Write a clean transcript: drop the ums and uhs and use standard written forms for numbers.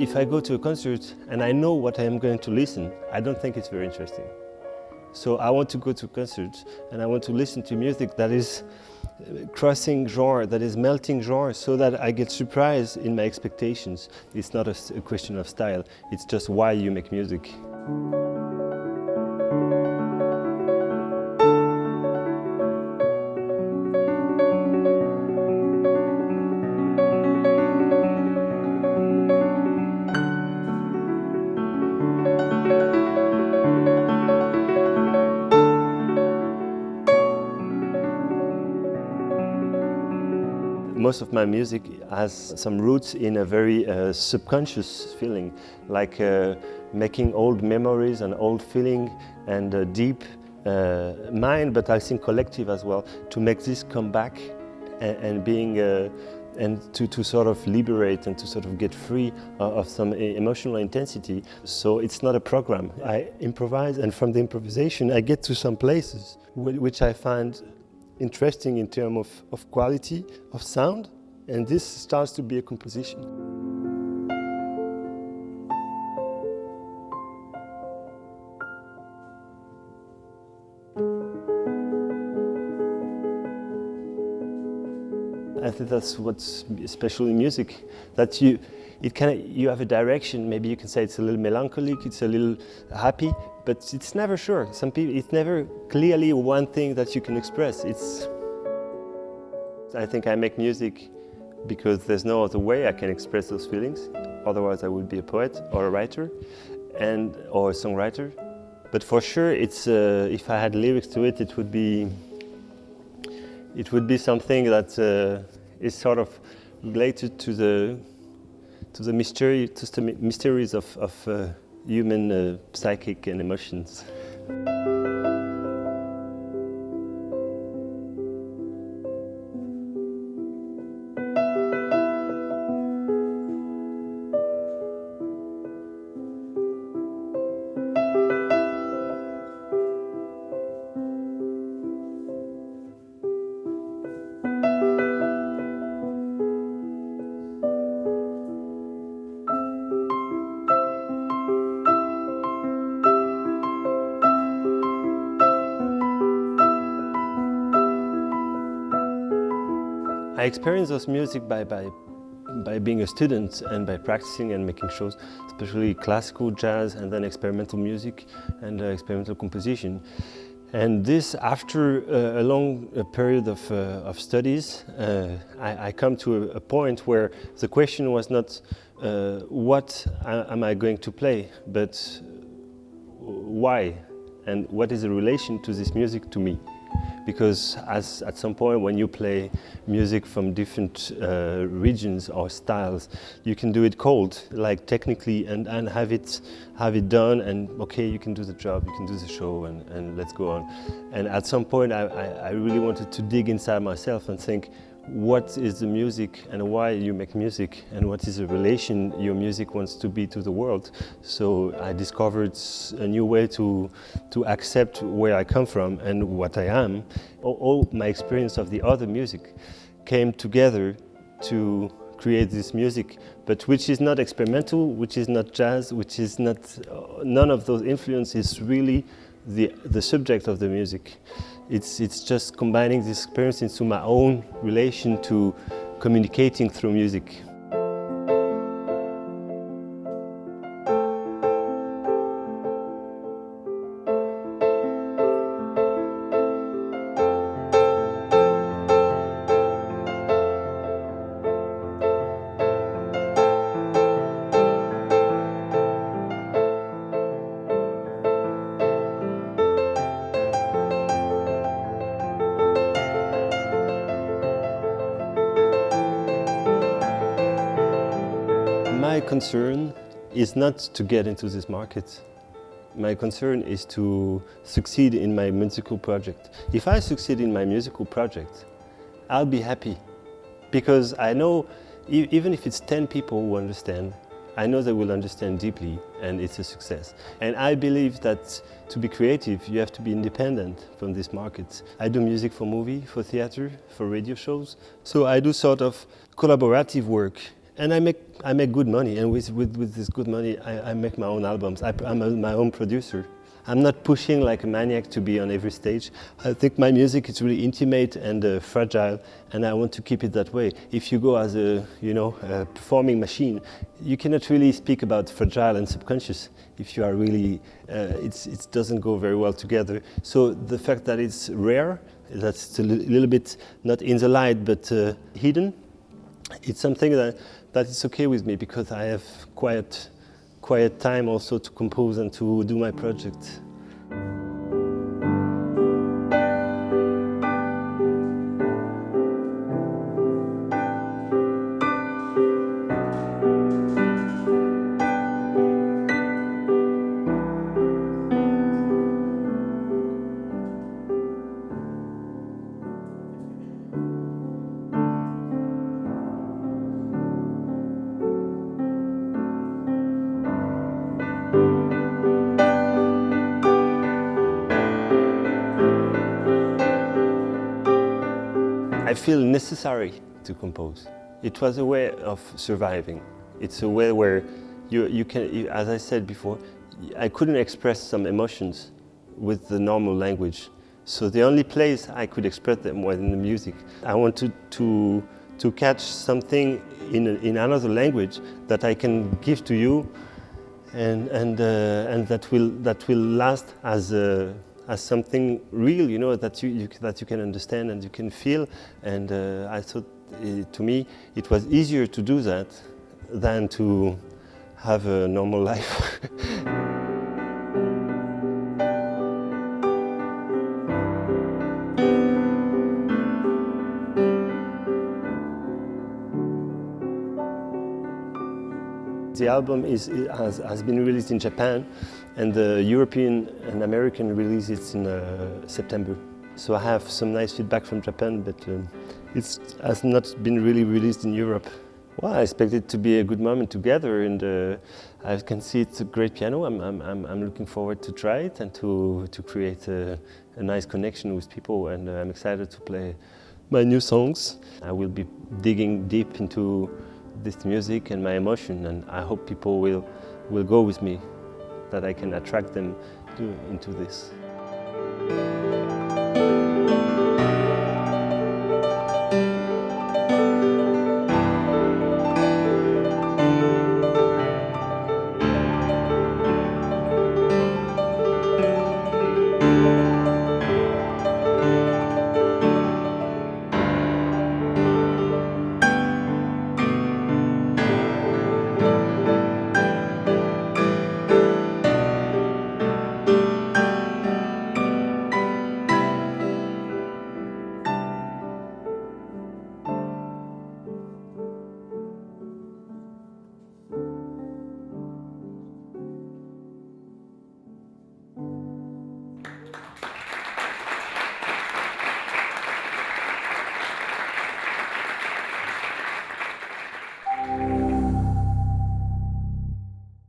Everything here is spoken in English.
If I go to a concert and I know what I am going to listen, I don't think it's very interesting. So I want to go to concerts and I want to listen to music that is crossing genre, that is melting genre, so that I get surprised in my expectations. It's not a question of style, it's just why you make music. Most of my music has some roots in a very subconscious feeling, like making old memories and old feeling and deep mind, but I think collective as well, to make this come back and being and to sort of liberate and to sort of get free of some emotional intensity. So it's not a program. I improvise, and from the improvisation I get to some places which I find interesting in terms of quality of sound, and this starts to be a composition. I think that's what's special in music, that you have a direction. Maybe you can say it's a little melancholic, it's a little happy, but it's never sure. Some people, it's never clearly one thing that you can express. I think I make music because there's no other way I can express those feelings. Otherwise I would be a poet or a writer or a songwriter. But for sure, it's if I had lyrics to it, it would be something that is sort of related to the mysteries of human psychic and emotions. I experienced those music by being a student and by practicing and making shows, especially classical jazz and then experimental music and experimental composition. And this, after a long period of studies, I come to a point where the question was not what am I going to play, but why, and what is the relation to this music to me. Because at some point when you play music from different regions or styles, you can do it cold, like technically, and have it done, and okay, you can do the job, you can do the show, and let's go on. And at some point I really wanted to dig inside myself and think, what is the music and why you make music, and what is the relation your music wants to be to the world. So I discovered a new way to accept where I come from and what I am. All my experience of the other music came together to create this music, but which is not experimental, which is not jazz, which is not, none of those influences really the subject of the music. It's just combining this experience into my own relation to communicating through music. My concern is not to get into this market. My concern is to succeed in my musical project. If I succeed in my musical project, I'll be happy. Because I know, even if it's 10 people who understand, I know they will understand deeply, and it's a success. And I believe that to be creative, you have to be independent from this market. I do music for movie, for theater, for radio shows. So I do sort of collaborative work. And I make good money, and with this good money, I make my own albums. I'm my own producer. I'm not pushing like a maniac to be on every stage. I think my music is really intimate and fragile, and I want to keep it that way. If you go as a performing machine, you cannot really speak about fragile and subconscious. If you are really, it doesn't go very well together. So the fact that it's rare, that's a little bit not in the light but hidden, it's something that is okay with me, because I have quiet time also to compose and to do my project. I feel necessary to compose. It was a way of surviving. It's a way where you can, as I said before, I couldn't express some emotions with the normal language. So the only place I could express them was in the music. I wanted to catch something in another language that I can give to you, and that will last as something real, you know, that you can understand and you can feel. And I thought, to me, it was easier to do that than to have a normal life. The album has been released in Japan, and the European and American release is in September. So I have some nice feedback from Japan, but it has not been really released in Europe. Well, I expect it to be a good moment together, and I can see it's a great piano. I'm looking forward to try it and to create a nice connection with people, and I'm excited to play my new songs. I will be digging deep into this music and my emotion, and I hope people will go with me, that I can attract them into this.